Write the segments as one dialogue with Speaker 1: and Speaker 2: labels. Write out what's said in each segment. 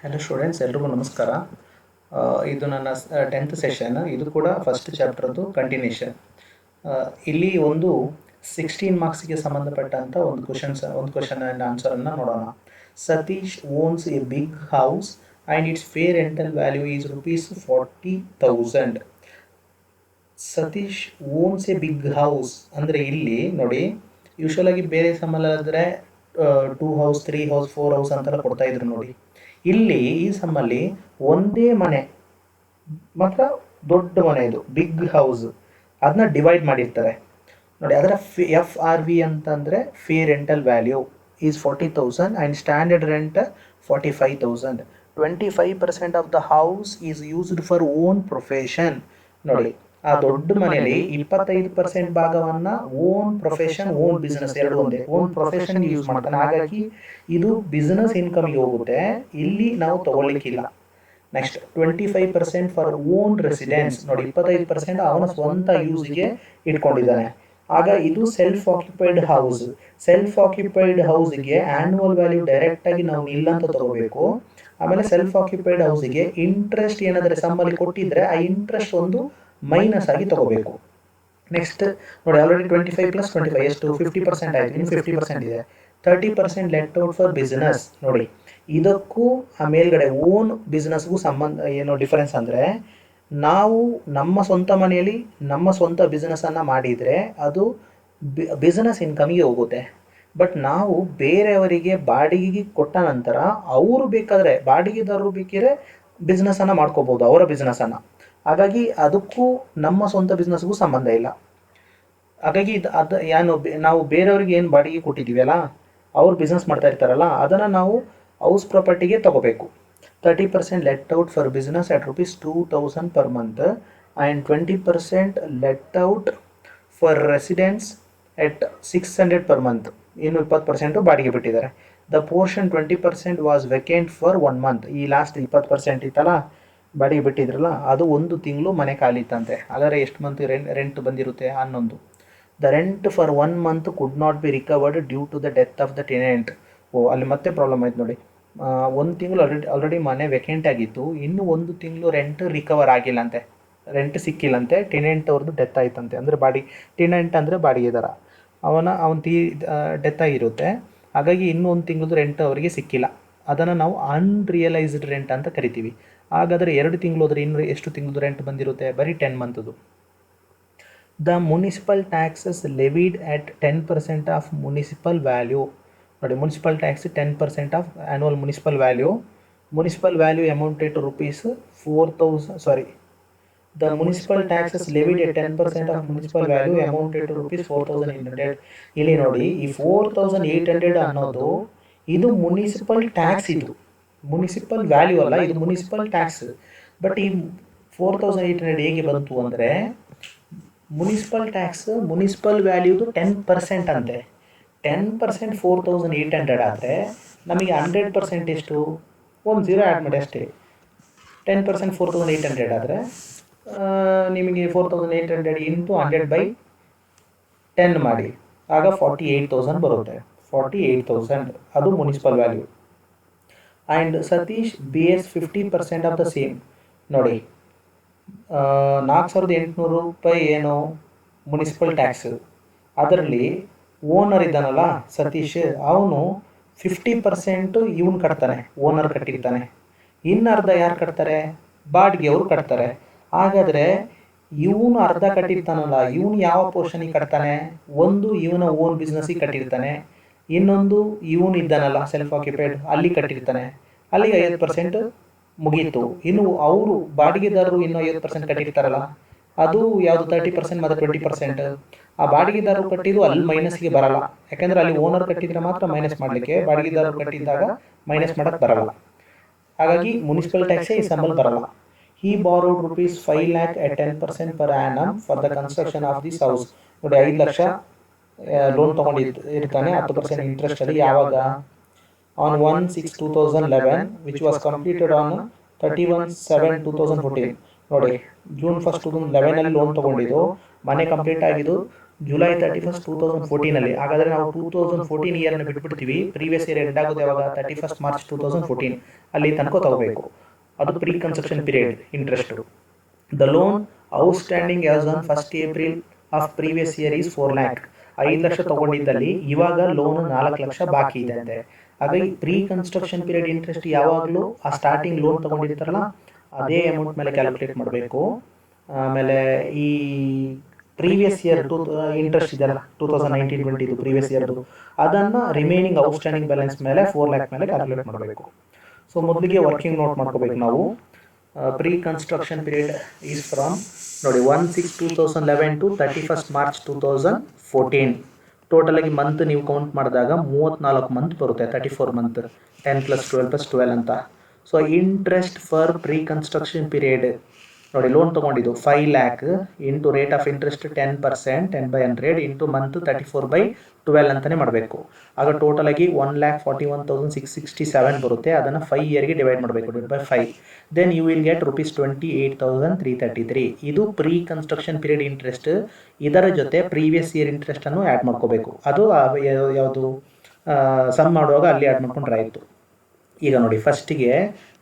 Speaker 1: Hello students, ಎಲ್ರಿಗೂ ನಮಸ್ಕಾರ. ಇದು ನನ್ನ 10th ಸೆಷನ್. ಇದು ಕೂಡ ಫಸ್ಟ್ ಚಾಪ್ಟರ್ದು ಕಂಟಿನ್ಯೂಷನ್. ಇಲ್ಲಿ ಒಂದು 16 ಮಾರ್ಕ್ಸ್ಗೆ ಸಂಬಂಧಪಟ್ಟಂಥ ಒಂದು ಕ್ವಶನ್ ಆ್ಯಂಡ್ ಆನ್ಸರನ್ನು ನೋಡೋಣ. Satish owns a big house and its fair rental value is ₹40,000. Satish owns a big house ಅಂದರೆ ಇಲ್ಲಿ ನೋಡಿ, ಯೂಶ್ವಲ್ ಆಗಿ ಬೇರೆ ಸಮ್ಮಲ್ಲಾದರೆ 2 ಹೌಸ್ 3 ಹೌಸ್ 4 ಹೌಸ್ ಅಂತೆಲ್ಲ ಕೊಡ್ತಾ ಇದ್ರು ನೋಡಿ. ಇಲ್ಲಿ ಈ ಸಮ್ಮಲ್ಲಿ ಒಂದೇ ಮನೆ ಮಾತ್ರ, ದೊಡ್ಡ ಮನೆ, ಇದು ಬಿಗ್ ಹೌಸ್, ಅದನ್ನ ಡಿವೈಡ್ ಮಾಡಿರ್ತಾರೆ ನೋಡಿ. ಅದರ FRV ಅಂತಂದರೆ fee rental value is 40,000 and standard rent 45,000. 25% of the house is used for own profession. ನೋಡಿ, ಆ ದೊಡ್ಡ ಮನೆಯಲ್ಲಿ 25% ಭಾಗವನ್ನ ಓನ್ ಪ್ರೊಫೆಷನ್, ಓನ್ ಬಿಸ್ನೆಸ್ ಎರಡು ಒಂದೇ, ಓನ್ ಪ್ರೊಫೆಷನ್ ಯೂಸ್ ಮಾಡ್ತಾನೆ. ಹಾಗಾಗಿ ಇದು ಬಿಸ್ನೆಸ್ ಇನ್ಕಮ್ಗೆ ಹೋಗುತ್ತೆ, ಇಲ್ಲಿ ನಾವು ತಗೊಳ್ಳಿಕ್ಕಿಲ್ಲ. Next 25% for own residence. ನೋಡಿ, 25% ಅವನ ಸ್ವಂತ ಯೂಸ್ಗೆ ಇಟ್ಕೊಂಡಿದ್ದಾನೆ. ಆಗ ಇದು self occupied house. Self occupied ಹೌಸ್ಗೆ ಆನ್ಯುವಲ್ ವ್ಯಾಲ್ಯೂ ಡೈರೆಕ್ಟ್ ಆಗಿ ನಾವು ಇಲ್ಲ ಅಂತ ತಗೋಬೇಕು. ಆಮೇಲೆ ಸೆಲ್ಫ್ ಆಕ್ಯುಪೈಡ್ ಹೌಸ್ಗೆ ಇಂಟ್ರೆಸ್ಟ್ ಏನಾದರೆ ಸಮ್ಮಲ್ಲಿ ಕೊಟ್ಟಿದ್ರೆ ಆ ಇಂಟ್ರೆಸ್ಟ್ ಒಂದು ಮೈನಸ್ ಆಗಿ ತಗೋಬೇಕು. ನೆಕ್ಸ್ಟ್ ನೋಡಿ, ಆಲ್ರೆಡಿ 25 + 25 ಎಷ್ಟು 50% ಆಯಿತು, ಇನ್ನು 50% ಇದೆ. 30% ಲೆಟ್ ಔಟ್ ಫಾರ್ ಬಿಸ್ನೆಸ್. ನೋಡಿ, ಇದಕ್ಕೂ ಆ ಮೇಲ್ಗಡೆ ಓನ್ ಬಿಸ್ನೆಸ್ಗೂ ಸಂಬಂಧ ಏನೋ ಡಿಫರೆನ್ಸ್ ಅಂದರೆ, ನಾವು ನಮ್ಮ ಸ್ವಂತ ಮನೆಯಲ್ಲಿ ನಮ್ಮ ಸ್ವಂತ ಬಿಸ್ನೆಸ್ಸನ್ನು ಮಾಡಿದರೆ ಅದು ಬಿಸ್ನೆಸ್ ಇನ್ಕಮಿಗೆ ಹೋಗುತ್ತೆ. ಬಟ್ ನಾವು ಬೇರೆಯವರಿಗೆ ಬಾಡಿಗೆಗೆ ಕೊಟ್ಟ ನಂತರ ಅವರು ಬೇಕಾದರೆ, ಬಾಡಿಗೆದಾರರು ಬೇಕಿದ್ರೆ ಬಿಸ್ನೆಸ್ಸನ್ನು ಮಾಡ್ಕೋಬೋದು, ಅವರ ಬಿಸ್ನೆಸ್ಸನ್ನು. ಹಾಗಾಗಿ ಅದಕ್ಕೂ ನಮ್ಮ ಸ್ವಂತ ಬಿಸ್ನೆಸ್ಗೂ ಸಂಬಂಧ ಇಲ್ಲ. ಹಾಗಾಗಿ ಏನು ನಾವು ಬೇರೆಯವ್ರಿಗೆ ಏನು ಬಾಡಿಗೆ ಕೊಟ್ಟಿದ್ದೀವಲ್ಲ, ಅವ್ರು ಬಿಸ್ನೆಸ್ ಮಾಡ್ತಾ ಇರ್ತಾರಲ್ಲ, ಅದನ್ನು ನಾವು ಹೌಸ್ ಪ್ರಾಪರ್ಟಿಗೆ ತಗೋಬೇಕು. 30% let out for business at ₹2,000 per month and 20% let out for residence at 600 per month. ಇನ್ನು 20% ಬಾಡಿಗೆ ಬಿಟ್ಟಿದ್ದಾರೆ. The portion 20% was vacant for 1 month. ಈ ಲಾಸ್ಟ್ 20% ಇತ್ತಲ್ಲ ಬಾಡಿಗೆ ಬಿಟ್ಟಿದ್ರಲ್ಲ, ಅದು 1 ತಿಂಗಳು ಮನೆ ಖಾಲಿ ಇತ್ತಂತೆ. ಹಾಗಾದರೆ ಎಷ್ಟು ಮಂತ್ ರೆಂಟ್ ಬಂದಿರುತ್ತೆ? 11. The rent for 1 month could not be recovered due to the death of the tenant. ಅಲ್ಲಿ ಮತ್ತೆ ಪ್ರಾಬ್ಲಮ್ ಆಯ್ತು ನೋಡಿ. 1 ತಿಂಗಳು ಆಲ್ರೆಡಿ ಮನೆ ವೆಕೆಂಟ್ ಆಗಿತ್ತು, ಇನ್ನು 1 ತಿಂಗಳು ರೆಂಟ್ ರಿಕವರ್ ಆಗಿಲ್ಲಂತೆ, ರೆಂಟ್ ಸಿಕ್ಕಿಲ್ಲಂತೆ. ಟೆನೆಂಟ್ ಅವ್ರದ್ದು ಡೆತ್ ಆಯ್ತಂತೆ. ಅಂದರೆ ಟೆನೆಂಟ್ ಅಂದರೆ ಬಾಡಿಗೆದಾರ, ಅವನ ಡೆತ್ ಆಗಿರುತ್ತೆ. ಹಾಗಾಗಿ ಇನ್ನೂ 1 ತಿಂಗಳದ್ದು ರೆಂಟ್ ಅವರಿಗೆ ಸಿಕ್ಕಿಲ್ಲ. ಅದನ್ನು ನಾವು ಅನ್ರಿಯಲೈಸ್ಡ್ ರೆಂಟ್ ಅಂತ ಕರಿತೀವಿ. ಹಾಗಾದರೆ 2 ತಿಂಗಳು ಹೋದರೆ ಇನ್ನು ಎಷ್ಟು ತಿಂಗಳದ್ದು ರೆಂಟ್ ಬಂದಿರುತ್ತೆ? ಬರೀ 10 ಮಂತದ್ದು. The municipal taxes levied at 10% of municipal value. ನೋಡಿ, municipal tax 10% of annual municipal value. Municipal value amounted to ₹4,000. The municipal taxes levied at 10% of municipal value amounted to ₹4,800. ಇಲ್ಲಿ ನೋಡಿ, ಈ 4,800 ಅನ್ನೋದು ಇದು ಮುನಿಸಿಪಲ್ ಟ್ಯಾಕ್ಸ್, ಇದು ಮುನಿಸಿಪಲ್ ವ್ಯಾಲ್ಯೂ ಅಲ್ಲ, ಇದು municipal tax. But ಈ 4,800 ಹೇಗೆ ಬಂತು ಅಂದರೆ, ಮುನಿಸಿಪಲ್ ಟ್ಯಾಕ್ಸ್ ಮುನಿಸಿಪಲ್ ವ್ಯಾಲ್ಯೂದು 10% ಅಂತೆ. 10% 4,800 ಆದರೆ ನಮಗೆ 100% ಎಷ್ಟು? 1 0 ಆ್ಯಡ್ ಮಾಡಿ ಅಷ್ಟೇ. 10% 4,800 ಆದರೆ ನಿಮಗೆ 4,800 ಇಂಟು 100/10 ಮಾಡಿ, ಆಗ 48,000 ಬರುತ್ತೆ. 48,000 ಅದು municipal value. And Satish base 50% of the same. ನೋಡಿ, ₹4,800 ಏನು ಮುನಿಸಿಪಲ್ ಟ್ಯಾಕ್ಸ್, ಅದರಲ್ಲಿ ಓನರ್ ಇದ್ದಾನಲ್ಲ ಸತೀಶ್, ಅವನು 50% ಇವನು ಕಟ್ತಾನೆ, ಓನರ್ ಕಟ್ಟಿರ್ತಾನೆ. ಇನ್ನರ್ಧ ಯಾರು ಕಟ್ತಾರೆ? ಬಾಡಿಗೆ ಅವರು ಕಟ್ತಾರೆ. ಹಾಗಾದರೆ ಇವನು ಅರ್ಧ ಕಟ್ಟಿರ್ತಾನಲ್ಲ, ಇವನು ಯಾವ ಪೋರ್ಷನಿಗೆ ಕಟ್ತಾನೆ? ಒಂದು ಇವನ ಓನ್ ಬಿಸ್ನೆಸ್ಸಿಗೆ ಕಟ್ಟಿರ್ತಾನೆ, ಇನ್ನೊಂದು ಇವನು ಇದ್ದಾನಲ್ಲ ಸೆಲ್ಫ್ ಆಕ್ಯುಪೈಡ್, ಅಲ್ಲಿ ಕಟ್ಟಿರ್ತಾನೆ. ಅಲ್ಲಿಗೆ 50% ಮುಗೀತು. ಇನ್ನು ಅವರು ಬಾಡಿಗೆದಾರರು ಇನ್ನೂ 50% ಕಟ್ಟಿರ್ತಾರಲ್ಲ, ಅದು ಯಾವುದು 30% ಮತ್ತು 20%. ಆ ಬಾಡಿಗೆದಾರರು ಕಟ್ಟಿದ್ದು ಅಲ್ಲಿ ಮೈನಸ್ಗೆ ಬರಲ್ಲ, ಯಾಕೆಂದರೆ ಅಲ್ಲಿ ಓನರ್ ಕಟ್ಟಿದ್ರೆ ಮಾತ್ರ ಮೈನಸ್ ಮಾಡಲಿಕ್ಕೆ, ಬಾಡಿಗೆದಾರರು ಕಟ್ಟಿದ್ದಾಗ ಮೈನಸ್ ಮಾಡೋಕ್ಕೆ ಬರಲ್ಲ. ಹಾಗಾಗಿ ಮುನಿಸಿಪಲ್ ಟ್ಯಾಕ್ಸೇ ಈ ಸಮ್ಮಲ್ಲಿ ಬರಲ್ಲ. He borrowed ₹5 lakh at 10% per annum for the construction of this house. ನೋಡಿ, 5 ಲಕ್ಷ ಲೋನ್ ತೊಗೊಂಡಿರ್ತಾನೆ 10% ಇಂಟ್ರೆಸ್ಟಲ್ಲಿ. ಯಾವಾಗ? On 1/6/2011 which was completed on 31/7/2014. ನೋಡಿ, June 1, 2011 ಲೋನ್ ತೊಗೊಂಡಿದ್ದು, ಮನೆ ಕಂಪ್ಲೀಟ್ ಆಗಿದ್ದು ಜುಲೈ 31st 2014 ಹಾಗಾದರೆ ನಾವು 2014 ಇಯರ್ನ ಬಿಟ್ಬಿಡ್ತೀವಿ. ಪ್ರೀವಿಯಸ್ ಇಯರ್ ಎಂಡ್ ಆಗೋದು ಯಾವಾಗ? 31st March 2014 ಅಲ್ಲಿ ತನಕ ತಗೋಬೇಕು. ಅದು pre construction period interest. The loan outstanding as on 1st April of previous year is 4 lakh. 5 ಲಕ್ಷ ತಗೊಂಡಿದ್ದಲ್ಲಿ ಇವಾಗ ಲೋನ್ 4 ಲಕ್ಷ ಬಾಕಿ ಇದೆ ಅಂತೆ. ಹಾಗಾಗಿ ಪ್ರೀ ಕನ್ಸ್ಟ್ರಕ್ಷನ್ ಪೀರಿಯಡ್ ಇಂಟ್ರೆಸ್ಟ್ ಯಾವಾಗಲೂ ಆ ಸ್ಟಾರ್ಟಿಂಗ್ ಲೋನ್ ತಗೊಂಡಿರ್ತಾರಲ್ಲ ಅದೇ ಅಮೌಂಟ್ ಮೇಲೆ ಕ್ಯಾಲ್ಕುಲೇಟ್ ಮಾಡಬೇಕು. ಆಮೇಲೆ ಈ ಪ್ರೀವಿಯಸ್ ಇಯರ್ ಇಂಟ್ರೆಸ್ಟ್ ಇದೆಯಲ್ಲ 2019-20 ಪ್ರೀವಿಯಸ್ ಇಯರ್ದು ಅದನ್ನು ರಿಮೈನಿಂಗ್ ಔಟ್ಸ್ಟ್ಯಾಂಡಿಂಗ್ ಬ್ಯಾಲೆನ್ಸ್ ಮೇಲೆ 4 lakh ಮೇಲೆ ಕ್ಯಾಲ್ಕುಲೇಟ್ ಮಾಡಬೇಕು. ಸೊ ಮೊದಲಿಗೆ ವರ್ಕಿಂಗ್ ನೋಟ್ ಮಾಡ್ಕೋಬೇಕು ನಾವು. Pre construction period is from ನೋಡಿ 1/6/2011 to 31st March 2014. ಟೋಟಲಾಗಿ ಮಂತ್ ನೀವು ಕೌಂಟ್ ಮಾಡಿದಾಗ 34 ಮಂತ್ ಬರುತ್ತೆ. 34 ಮಂತ್ 10 + 12 + 12 ಅಂತ. So interest for pre construction period ನೋಡಿ ಲೋನ್ ತೊಗೊಂಡಿದ್ದು 5 lakh into rate of interest 10%, 10/100 into month 34/12 ಅಂತಲೇ ಮಾಡಬೇಕು. ಆಗ ಟೋಟಲ್ ಆಗಿ 1,41,667 ಬರುತ್ತೆ. ಅದನ್ನು 5 ಇಯರ್ಗೆ ಡಿವೈಡ್ ಮಾಡಬೇಕು, /5. Then you will get ₹28,333. ಇದು ಪ್ರೀ ಕನ್ಸ್ಟ್ರಕ್ಷನ್ ಪೀರಿಯಡ್ ಇಂಟ್ರೆಸ್ಟ್. ಇದರ ಜೊತೆ ಪ್ರೀವಿಯಸ್ ಇಯರ್ ಇಂಟ್ರೆಸ್ಟನ್ನು ಆ್ಯಡ್ ಮಾಡ್ಕೋಬೇಕು. ಅದು ಯಾವುದು ಸಮ್ ಮಾಡುವಾಗ ಅಲ್ಲಿ ಆ್ಯಡ್ ಮಾಡ್ಕೊಂಡ್ರೆ ಆಯಿತು. ಈಗ ನೋಡಿ ಫಸ್ಟಿಗೆ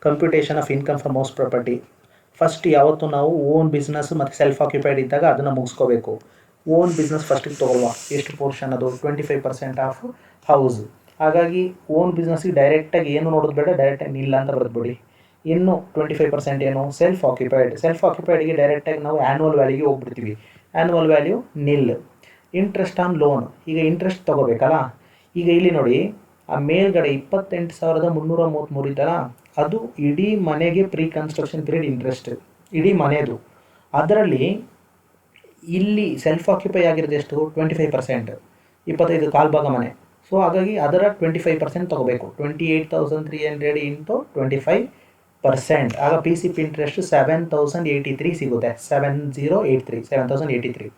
Speaker 1: computation of income from house property. First ಯಾವತ್ತು ನಾವು ಓನ್ ಬಿಸ್ನೆಸ್ ಮತ್ತು ಸೆಲ್ಫ್ ಆಕ್ಯುಪೈಡ್ ಇದ್ದಾಗ ಅದನ್ನು ಮುಗಿಸ್ಕೋಬೇಕು. ಓನ್ ಬಿಸ್ನೆಸ್ ಫಸ್ಟಿಗೆ ತೊಗೊಳ್ಳುವ. ಎಷ್ಟು ಪೋರ್ಷನ್ ಅದು? 25% ಆಫ್ ಹೌಸ್. ಹಾಗಾಗಿ ಓನ್ ಬಿಸ್ನೆಸ್ಸಿಗೆ ಡೈರೆಕ್ಟಾಗಿ ಏನು ನೋಡೋದು ಬೇಡ, ಡೈರೆಕ್ಟಾಗಿ ಇಲ್ಲ ಅಂತ ಬರೆದ್ಬಿಡಿ. ಇನ್ನು 25% ಏನು? Self occupied. ಸೆಲ್ಫ್ ಆಕ್ಯುಪೈಡ್ಗೆ ಡೈರೆಕ್ಟಾಗಿ ನಾವು ಆ್ಯನ್ಯುವಲ್ ವ್ಯಾಲ್ಯೂಗೆ ಹೋಗ್ಬಿಡ್ತೀವಿ. Annual value nil. Interest on loan. ಈಗ ಇಂಟ್ರೆಸ್ಟ್ ತೊಗೋಬೇಕಲ್ಲ. ಈಗ ಇಲ್ಲಿ ನೋಡಿ ಆ ಮೇಲ್ಗಡೆ 28,333 ಇದ್ದಲ್ಲ, ಅದು ಇಡೀ ಮನೆಗೆ ಪ್ರೀ ಕನ್ಸ್ಟ್ರಕ್ಷನ್ ಪೀರಿಯಡ್ ಇಂಟ್ರೆಸ್ಟ್, ಇಡೀ ಮನೆಯದು. ಅದರಲ್ಲಿ ಇಲ್ಲಿ ಸೆಲ್ಫ್ ಆಕ್ಯುಪೈ ಆಗಿರೋದು ಎಷ್ಟು? 25%, 25 ಕಾಲು ಭಾಗ ಮನೆ. ಸೊ ಹಾಗಾಗಿ ಅದರ 25% ತೊಗೋಬೇಕು. 28,300 ಇಂಟು 25%. ಆಗ ಪಿ ಸಿ ಪಿ ಇಂಟ್ರೆಸ್ಟ್ 7,083 ಸಿಗುತ್ತೆ. 7,083.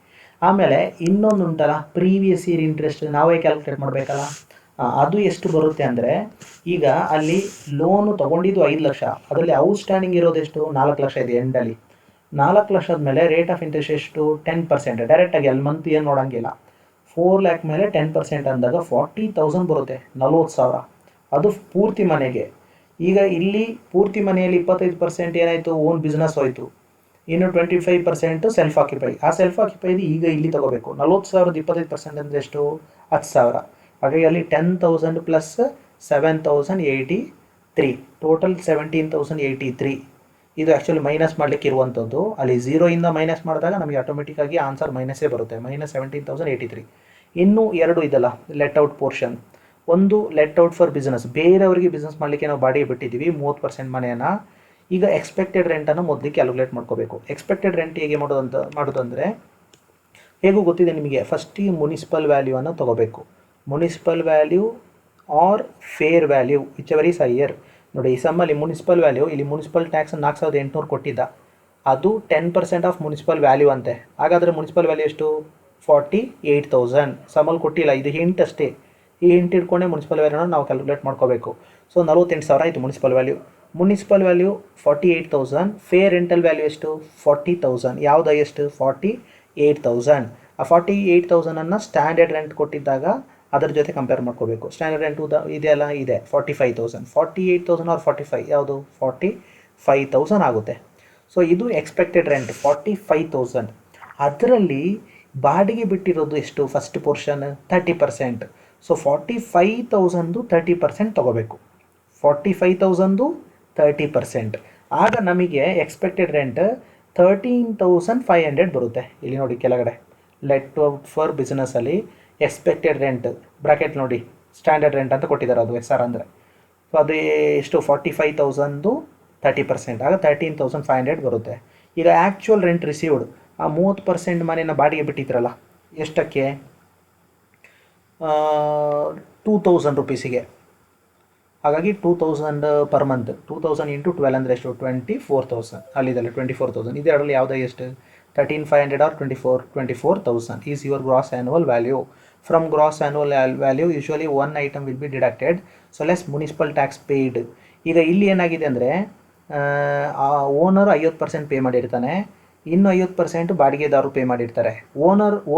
Speaker 1: ಆಮೇಲೆ ಇನ್ನೊಂದು ಉಂಟಲ್ಲ ಪ್ರೀವಿಯಸ್ ಇಯರ್ ಇಂಟ್ರೆಸ್ಟ್, ನಾವೇ ಕ್ಯಾಲ್ಕುಲೇಟ್ ಮಾಡಬೇಕಲ್ಲ. ಅದು ಎಷ್ಟು ಬರುತ್ತೆ ಅಂದರೆ, ಈಗ ಅಲ್ಲಿ ಲೋನು ತೊಗೊಂಡಿದ್ದು 5 ಲಕ್ಷ, ಅದರಲ್ಲಿ ಔಟ್ಸ್ಟ್ಯಾಂಡಿಂಗ್ ಇರೋದು ಎಷ್ಟು? 4 ಲಕ್ಷ ಇದೆ ಎಂಡಲ್ಲಿ. 4 ಲಕ್ಷದ ಮೇಲೆ ರೇಟ್ ಆಫ್ ಇಂಟ್ರೆಸ್ಟ್ ಎಷ್ಟು? 10%. ಡೈರೆಕ್ಟಾಗಿ ಅಲ್ಲಿ ಮಂತ್ ಏನು ನೋಡೋಂಗಿಲ್ಲ. 4 lakh ಮೇಲೆ 10% ಅಂದಾಗ 40,000 ಬರುತ್ತೆ. 40,000. ಅದು ಪೂರ್ತಿ ಮನೆಗೆ. ಈಗ ಇಲ್ಲಿ ಪೂರ್ತಿ ಮನೆಯಲ್ಲಿ 25% ಏನಾಯಿತು? ಓನ್ ಬಿಸ್ನೆಸ್ ಹೋಯಿತು. ಇನ್ನು 25% ಸೆಲ್ಫ್ ಆಕ್ಯುಪೈ. ಆ ಸೆಲ್ಫ್ ಆಕ್ಯುಪೈದು ಈಗ ಇಲ್ಲಿ ತೊಗೋಬೇಕು. 40,000 25% ಅಂದರೆ ಎಷ್ಟು? 10,000. ಹಾಗಾಗಿ ಅಲ್ಲಿ 10,000 ಪ್ಲಸ್ 7,083, ಟೋಟಲ್ 17,083. ಇದು ಆ್ಯಕ್ಚುಲಿ ಮೈನಸ್ ಮಾಡಲಿಕ್ಕೆ ಇರುವಂಥದ್ದು. ಅಲ್ಲಿ 0ಇಂದ ಮೈನಸ್ ಮಾಡಿದಾಗ ನಮಗೆ ಆಟೋಮೆಟಿಕ್ಕಾಗಿ ಆನ್ಸರ್ ಮೈನಸ್ಸೇ ಬರುತ್ತೆ. -17,083. ಇನ್ನೂ 2 ಇದಲ್ಲ ಲೆಟ್ ಔಟ್ ಪೋರ್ಷನ್. ಒಂದು ಲೆಟ್ ಔಟ್ ಫಾರ್ ಬಿಸ್ನೆಸ್, ಬೇರೆಯವರಿಗೆ ಬಿಸ್ನೆಸ್ ಮಾಡಲಿಕ್ಕೆ ನಾವು ಬಾಡಿಗೆ ಬಿಟ್ಟಿದ್ದೀವಿ 30% ಮನೆಯನ್ನು. ಈಗ ಎಕ್ಸ್ಪೆಕ್ಟೆಡ್ ರೆಂಟನ್ನು ಮೊದಲಿಗೆ ಕ್ಯಾಲ್ಕುಲೇಟ್ ಮಾಡ್ಕೋಬೇಕು. ಎಕ್ಸ್ಪೆಕ್ಟೆಡ್ ರೆಂಟ್ ಹೇಗೆ ಮಾಡೋದಂದರೆ ಹೇಗೂ ಗೊತ್ತಿದೆ ನಿಮಗೆ. ಫಸ್ಟಿಗೆ ಮುನಿಸಿಪಲ್ ವ್ಯಾಲ್ಯೂವನ್ನು ತೊಗೋಬೇಕು. Municipal value or fair value whichever is higher. ನೋಡಿ ಈ ಸಮ್ಮಲ್ಲಿ ಮುನಿಸಿಪಲ್ ವ್ಯಾಲ್ಯೂ, ಇಲ್ಲಿ ಮುನಿಸಿಪಲ್ ಟ್ಯಾಕ್ಸ್ 4,800 ಕೊಟ್ಟಿದ್ದ, ಅದು 10% ಆಫ್ ಮುನಿಸಿಪಲ್ ವ್ಯಾಲ್ಯೂ ಅಂತೆ. ಹಾಗಾದರೆ ಮುನಿಸಿಪಲ್ ವ್ಯಾಲ್ಯೂ ಎಷ್ಟು? 48,000. ಸಮ್ಮಲ್ಲಿ ಕೊಟ್ಟಿಲ್ಲ, ಇದು ಹಿಂಟ್ ಅಷ್ಟೇ. ಈ ಹಿಂಟ್ ಇಟ್ಕೊಂಡೆ ಮುನಿಸಿಪಲ್ ವ್ಯಾಲ್ಯೂನ ನಾವು ಕ್ಯಾಲ್ಕುಲೇಟ್ ಮಾಡ್ಕೋಬೇಕು. ಸೊ 48,000 ಆಯಿತು municipal value. Municipal value 48,000. Fair rental value ಎಷ್ಟು? 40,000. ಯಾವುದು ಎಷ್ಟು? 48,000. ಆ 48,000ಅನ್ನು ಸ್ಟ್ಯಾಂಡರ್ಡ್ ರೆಂಟ್ ಕೊಟ್ಟಿದ್ದಾಗ ಅದರ ಜೊತೆ ಕಂಪೇರ್ ಮಾಡ್ಕೋಬೇಕು. ಸ್ಟ್ಯಾಂಡರ್ಡ್ ರೆಂಟು ಇದೆಯಲ್ಲ, ಇದೆ 45,000. 48,000 ಆರ್ 45, ಯಾವುದು? 45,000 ಆಗುತ್ತೆ. ಸೊ ಇದು ಎಕ್ಸ್ಪೆಕ್ಟೆಡ್ ರೆಂಟ್ 45,000. ಅದರಲ್ಲಿ ಬಾಡಿಗೆ ಬಿಟ್ಟಿರೋದು ಎಷ್ಟು? First portion 30%. ಸೊ 45,000 30% ತೊಗೋಬೇಕು. 45,000 30%. ಆಗ ನಮಗೆ ಎಕ್ಸ್ಪೆಕ್ಟೆಡ್ ರೆಂಟ್ 13,500 ಬರುತ್ತೆ. ಇಲ್ಲಿ ನೋಡಿ ಕೆಳಗಡೆ ಲೆಟ್ ಔಟ್ ಫಾರ್ ಬಿಸ್ನೆಸ್ಸಲ್ಲಿ ಎಕ್ಸ್ಪೆಕ್ಟೆಡ್ ರೆಂಟ್ ಬ್ರಾಕೆಟ್ ನೋಡಿ, ಸ್ಟ್ಯಾಂಡರ್ಡ್ ರೆಂಟ್ ಅಂತ ಕೊಟ್ಟಿದ್ದಾರೆ, ಅದು SR ಅಂದರೆ. ಸೊ ಅದು ಎಷ್ಟು? 45,000 30%. ಆಗ 13,500 ಬರುತ್ತೆ. ಈಗ ಆ್ಯಕ್ಚುಯಲ್ ರೆಂಟ್ ರಿಸೀವ್ಡ್, ಆ 30% ಮನೆಯನ್ನು ಬಾಡಿಗೆ ಬಿಟ್ಟಿದ್ರಲ್ಲ, ಎಷ್ಟಕ್ಕೆ? 2,000 ರುಪೀಸಿಗೆ. ಹಾಗಾಗಿ 2,000 ಪರ್ ಮಂತ್. 2,000 ಇಂಟು 12 ಅಂದರೆ ಎಷ್ಟು? 24,000. ಅಲ್ಲಿದಲ್ಲ 24,000. ಇದರಲ್ಲಿ ಯಾವುದೋ ಎಷ್ಟು? 13,500 or 24,000 is your gross annual value. From gross annual value usually one item will be deducted, so less municipal tax paid. ಈಗ ಇಲ್ಲಿ ಏನಾಗಿದೆ ಅಂದರೆ, ಆ ಓನರ್ 50% ಪೇ ಮಾಡಿರ್ತಾನೆ, ಇನ್ನು 50% ಬಾಡಿಗೆದಾರರು ಪೇ ಮಾಡಿರ್ತಾರೆ.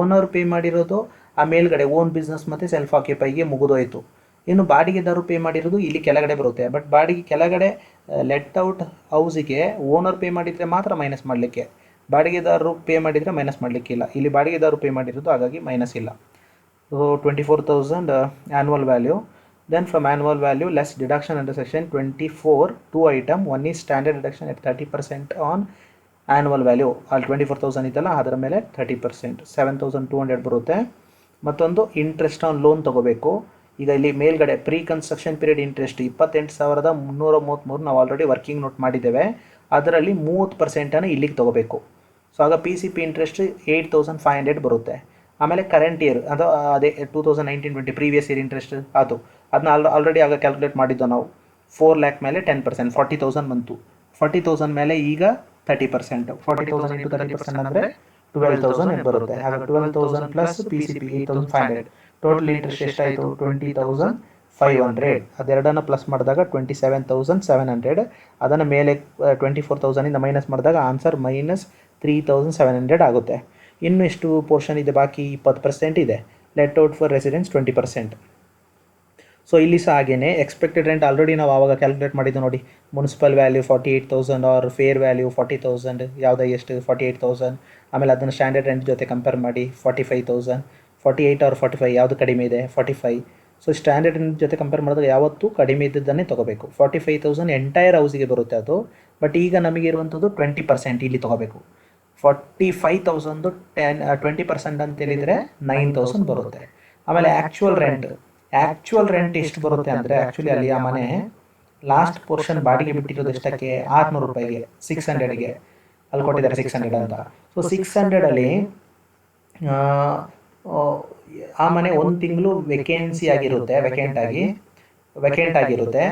Speaker 1: ಓನರ್ ಪೇ ಮಾಡಿರೋದು ಆ ಮೇಲ್ಗಡೆ ಓನ್ ಬಿಸ್ನೆಸ್ ಮತ್ತು ಸೆಲ್ಫ್ ಆಕ್ಯುಪೈಗೆ ಮುಗಿದೋಯ್ತು. ಇನ್ನು ಬಾಡಿಗೆದಾರರು ಪೇ ಮಾಡಿರೋದು ಇಲ್ಲಿ ಕೆಳಗಡೆ ಬರುತ್ತೆ. ಬಟ್ ಬಾಡಿಗೆ ಕೆಳಗಡೆ ಲೆಟ್ ಔಟ್ ಹೌಸಿಗೆ ಓನರ್ ಪೇ ಮಾಡಿದರೆ ಮಾತ್ರ ಮೈನಸ್ ಮಾಡಲಿಕ್ಕೆ, ಬಾಡಿಗೆದಾರರು ಪೇ ಮಾಡಿದರೆ ಮೈನಸ್ ಮಾಡಲಿಕ್ಕಿಲ್ಲ. ಇಲ್ಲಿ ಬಾಡಿಗೆದಾರರು ಪೇ ಮಾಡಿರೋದು, ಹಾಗಾಗಿ ಮೈನಸ್ ಇಲ್ಲ. So 24,000 annual value. Then from annual value less deduction under section 24, 2 item. One is standard deduction at 30% on annual value. ಅಲ್ಲಿ 24,000 ಇದಲ್ಲ, ಅದರ ಮೇಲೆ 30%, 7,200 ಬರುತ್ತೆ. ಮತ್ತೊಂದು ಇಂಟ್ರೆಸ್ಟ್ ಆನ್ ಲೋನ್ ತೊಗೋಬೇಕು. ಈಗ ಇಲ್ಲಿ ಮೇಲ್ಗಡೆ ಪ್ರೀ ಕನ್ಸ್ಟ್ರಕ್ಷನ್ ಪೀರಿಯಡ್ ಇಂಟ್ರೆಸ್ಟ್ 28,333 ನಾವು ಆಲ್ರೆಡಿ ವರ್ಕಿಂಗ್ ನೋಟ್ ಮಾಡಿದ್ದೇವೆ. ಅದರಲ್ಲಿ 30% ಇಲ್ಲಿಗೆ ತೊಗೋಬೇಕು. ಸೊ ಆಗ PCP ಇಂಟ್ರೆಸ್ಟ್ 8,500 ಬರುತ್ತೆ. ಆಮೇಲೆ ಕರೆಂಟ್ ಇಯರ್ ಅದು ಅದೇ 2019-20 ಪ್ರೀವಿಯಸ್ ಇಯರ್ ಇಂಟ್ರೆಸ್ಟ್ ಅದು ಅದನ್ನ ಆಲ್ರೆಡಿ ಆಗ ಕ್ಯಾಲ್ಕುಲೇಟ್ ಮಾಡಿದ್ದು ನಾವು. 4 lakh ಮೇಲೆ 10%, 40,000 ಬಂತು. 40,000 ಮೇಲೆ ಈಗ 30%, 40,000 ಇಂಟು 30% ಅಂದರೆ 12,000 ಬರುತ್ತೆ. ಆಗ 12,000 ಪ್ಲಸ್ PCP 8,500, ಟೋಟಲ್ ಇಂಟ್ರೆಸ್ಟ್ ಎಷ್ಟಾಯಿತು? 20,500. ಅದೆರಡನ್ನು ಪ್ಲಸ್ ಮಾಡಿದಾಗ 27,700. ಅದನ್ನು ಮೇಲೆ 24,000 ಮೈನಸ್ ಮಾಡಿದಾಗ ಆನ್ಸರ್ -3,700 ಆಗುತ್ತೆ. ಇನ್ನು ಎಷ್ಟು ಪೋರ್ಷನ್ ಇದೆ ಬಾಕಿ? 20% ಇದೆ. Let out for residence 20%. So ಇಲ್ಲಿ ಸಹ ಹಾಗೇನೆ ಎಕ್ಸ್ಪೆಕ್ಟೆಡ್ ರೆಂಟ್ ಆಲ್ರೆಡಿ ನಾವು ಆವಾಗ ಕ್ಯಾಲ್ಕುಲೇಟ್ ಮಾಡಿದ್ದು ನೋಡಿ. Municipal value 48,000 or fair value 40,000, ಯಾವುದೋ ಎಷ್ಟು 48,000. ಆಮೇಲೆ ಅದನ್ನು ಸ್ಟ್ಯಾಂಡರ್ಡ್ ರೆಂಟ್ ಜೊತೆ ಕಂಪೇರ್ ಮಾಡಿ 45,000, 48 ಆರ್ 45 ಯಾವುದು ಕಡಿಮೆ ಇದೆ? 45. ಸೊ ಸ್ಟ್ಯಾಂಡರ್ಡ್ ರೆಂಟ್ ಜೊತೆ ಕಂಪೇರ್ ಮಾಡಿದ್ರೆ ಯಾವತ್ತೂ ಕಡಿಮೆ ಇದ್ದದ್ದನ್ನೇ ತೊಗೋಬೇಕು. 45,000 ಎಂಟೈರ್ ಹೌಸಿಗೆ ಬರುತ್ತೆ ಅದು. ಬಟ್ ಈಗ ನಮಗೆ ಇರುವಂಥದ್ದು 20% ಇಲ್ಲಿ ತೊಗೋಬೇಕು. 45,000 20% ಅಂತ ಹೇಳಿದರೆ 9,000 ಬರುತ್ತೆ. ಆಮೇಲೆ ಆ್ಯಕ್ಚುಯಲ್ ರೆಂಟ್ ಎಷ್ಟು ಬರುತ್ತೆ ಅಂದರೆ, ಆ್ಯಕ್ಚುಲಿ ಅಲ್ಲಿ ಆ ಮನೆ ಲಾಸ್ಟ್ ಪೋರ್ಷನ್ ಬಾಡಿಗೆ ಬಿಟ್ಟಿರೋದು ಎಷ್ಟಕ್ಕೆ? 600 ರೂಪಾಯಿಗೆ, 600ಗೆ ಅಲ್ಲಿ ಕೊಟ್ಟಿದ್ದಾರೆ 600 ಅಂತ. ಸೊ 600ಅಲ್ಲಿ ಆ ಮನೆ 1 ತಿಂಗಳು ವೆಕೆಂಟ್ ಆಗಿರುತ್ತೆ.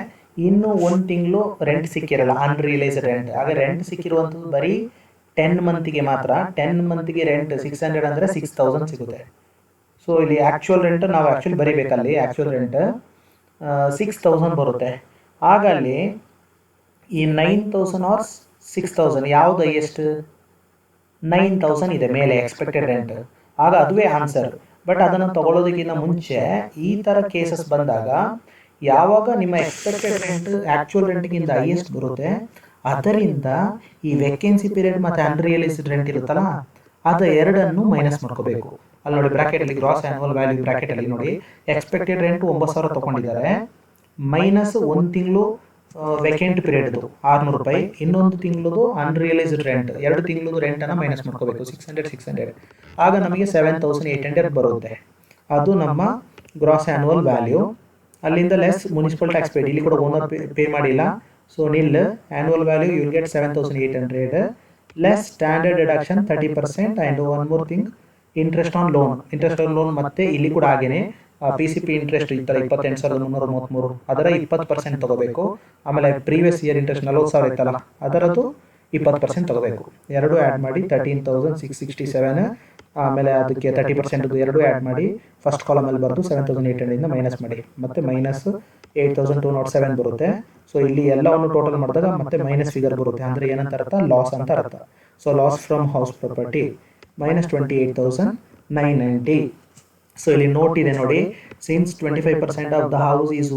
Speaker 1: ಇನ್ನು 1 ತಿಂಗಳು ರೆಂಟ್ ಸಿಕ್ಕಿರಲ್ಲ, ಅನ್ರಿಯಲೈಸ್ಡ್ ರೆಂಟ್. ಆಗ ರೆಂಟ್ ಸಿಕ್ಕಿರುವಂಥದ್ದು ಬರೀ 10 ಮಂತಿಗೆ ಮಾತ್ರ. 10 ಮಂತಿಗೆ ರೆಂಟ್ 600 ಅಂದರೆ 6,000 ಸಿಗುತ್ತೆ. ಸೊ ಇಲ್ಲಿ ಆ್ಯಕ್ಚುಯಲ್ ರೆಂಟ್ ನಾವು ಆ್ಯಕ್ಚುಲಿ ಬರೀಬೇಕಲ್ಲಿ. ಆ್ಯಕ್ಚುಯಲ್ ರೆಂಟ್ 6,000 ಬರುತ್ತೆ. ಆಗ ಅಲ್ಲಿ ಈ 9,000 ಆರ್ 6,000 ಯಾವುದು ಎಷ್ಟು? 9,000 ಇದೆ ಮೇಲೆ ಎಕ್ಸ್ಪೆಕ್ಟೆಡ್ ರೆಂಟ್. ಆಗ ಅದುವೇ ಆನ್ಸರ್. ಬಟ್ ಅದನ್ನು ತಗೊಳ್ಳೋದಕ್ಕಿಂತ ಮುಂಚೆ ಈ ಥರ ಕೇಸಸ್ ಬಂದಾಗ ಯಾವಾಗ ನಿಮ್ಮ ಎಕ್ಸ್ಪೆಕ್ಟೆಡ್ ರೆಂಟ್ ಆ್ಯಕ್ಚುಯಲ್ ರೆಂಟ್ಗಿಂತ ಹೈಯೆಸ್ಟ್ ಬರುತ್ತೆ, ಅದರಿಂದ ಈ ವೇಕೆನ್ಸಿ ಪೀರಿಯಡ್ ಮತ್ತು ಅನ್ರಿಯಲೈಸ್ಡ್ ರೆಂಟ್ ಇರುತ್ತಲ್ಲ, ಅದು ಎರಡನ್ನು ಮೈನಸ್ ಮಾಡ್ಕೋಬೇಕು. ಅಲ್ಲಿ ನೋಡಿ ಬ್ರಾಕೆಟಲ್ಲಿ ಗ್ರಾಸ್ ಆ್ಯನ್ಯುವಲ್ ವ್ಯಾಲ್ಯೂ ಬ್ರಾಕೆಟಲ್ಲಿ ನೋಡಿ, ಎಕ್ಸ್ಪೆಕ್ಟೆಡ್ ರೆಂಟ್ 9,000 ತೊಗೊಂಡಿದ್ದಾರೆ, ಮೈನಸ್ 1 ತಿಂಗಳು ವೆಕೆಂಟ್ ಪೀರಿಯಡ್ದು 600 ರೂಪಾಯಿ, ಇನ್ನೊಂದು ತಿಂಗಳದು ಅನ್ರಿಯಲೈಸ್ಡ್ ರೆಂಟ್, 2 ತಿಂಗಳದು ರೆಂಟನ್ನು ಮೈನಸ್ ಮಾಡ್ಕೋಬೇಕು 600. ಆಗ ನಮಗೆ 7,800 ಬರುತ್ತೆ. ಅದು ನಮ್ಮ ಗ್ರಾಸ್ ಆ್ಯನ್ಯುವಲ್ ವ್ಯಾಲ್ಯೂ. ಅಲ್ಲಿಂದ ಲೆಸ್ ಮುನ್ಸಿಪಲ್ ಟ್ಯಾಕ್ಸ್ ಪೇಡ್, ಇಲ್ಲಿ ಕೂಡ ಓನರ್ ಪೇ ಮಾಡಿಲ್ಲ. So nil annual value you will get 7,800 less standard deduction 30%. And one more thing, interest on loan ಮತ್ತೆ ಇಲ್ಲಿ ಕೂಡ ಹಾಗೇನೆ PCP ಇಂಟ್ರೆಸ್ಟ್ ಈ ಥರ 28,333 ಅದರ 20% ತಗೋಬೇಕು. ಆಮೇಲೆ ಪ್ರೀವಿಯಸ್ ಇಯರ್ ಇಂಟ್ರೆಸ್ಟ್ 40,000 ಇತ್ತಲ್ಲ, ಅದರದ್ದು 20% ತಗೋಬೇಕು. ಎರಡು ಆ್ಯಡ್ ಮಾಡಿ 13,667. ಆಮೇಲೆ ಅದಕ್ಕೆ 30% ಎರಡು ಆ್ಯಡ್ ಮಾಡಿ ಫಸ್ಟ್ ಕಾಲಮಲ್ಲಿ ಬರೆದು 7,800 ಮೈನಸ್ ಮಾಡಿ, ಮತ್ತೆ ಮೈನಸ್ 8,207 ಬರುತ್ತೆ. ಸೊ ಇಲ್ಲಿ ಎಲ್ಲವನ್ನು ಟೋಟಲ್ ಮಾಡಿದಾಗ ಮತ್ತೆ ಮೈನಸ್ ಫಿಗರ್ ಬರುತ್ತೆ. ಅಂದರೆ ಏನಂತ ಅರ್ಥ? ಲಾಸ್ ಅಂತ ಅರ್ಥ. So loss from house property -28,990. So ಇಲ್ಲಿ ನೋಟ್ ಇದೆ ನೋಡಿ, since 25% of the house is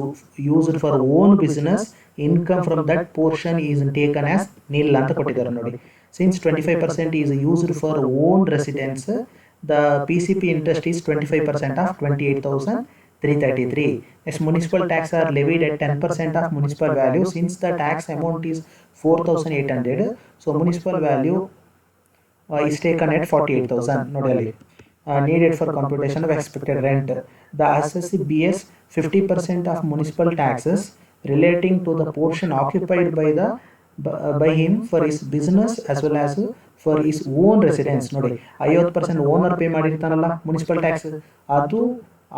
Speaker 1: used for own business, income from that portion is taken as nil ಅಂತ ಕೊಟ್ಟಿದ್ದಾರೆ ನೋಡಿ. Since 25% is used for own residence, the PCP interest is 25% of 28,333. Next, municipal tax are levied at 10% of municipal value. Since the tax amount is 4,800, so municipal value is taken at 48,000. Nodally needed for computation of expected rent. The assessee BS 50% of municipal taxes relating to the portion occupied by him for his business as well as for his own residence. ನೋಡಿ 50% owner pay ಮಾಡಿರ್ತಾನಲ್ಲ municipal tax, ಅದು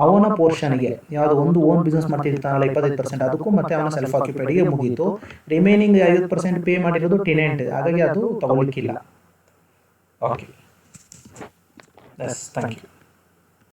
Speaker 1: ಅವನ ಪೋರ್ಷನ್ಗೆ, ಯಾವುದು ಒಂದು own business ಮಾಡ್ತಿರ್ತಾನಲ್ಲ 25%, ಅದಕ್ಕೂ ಮತ್ತೆ ಅವನ self ಆಕ್ಯುಪೈಡ್ಗೆ ಮುಗೀತು. Remaining 50% pay ಮಾಡಿರೋದು ಟೆನೆಂಟ್, ಹಾಗಾಗಿ ಅದು ತಗೊಳ್ಳಿಕ್ಕಿಲ್ಲ. Okay, thank you.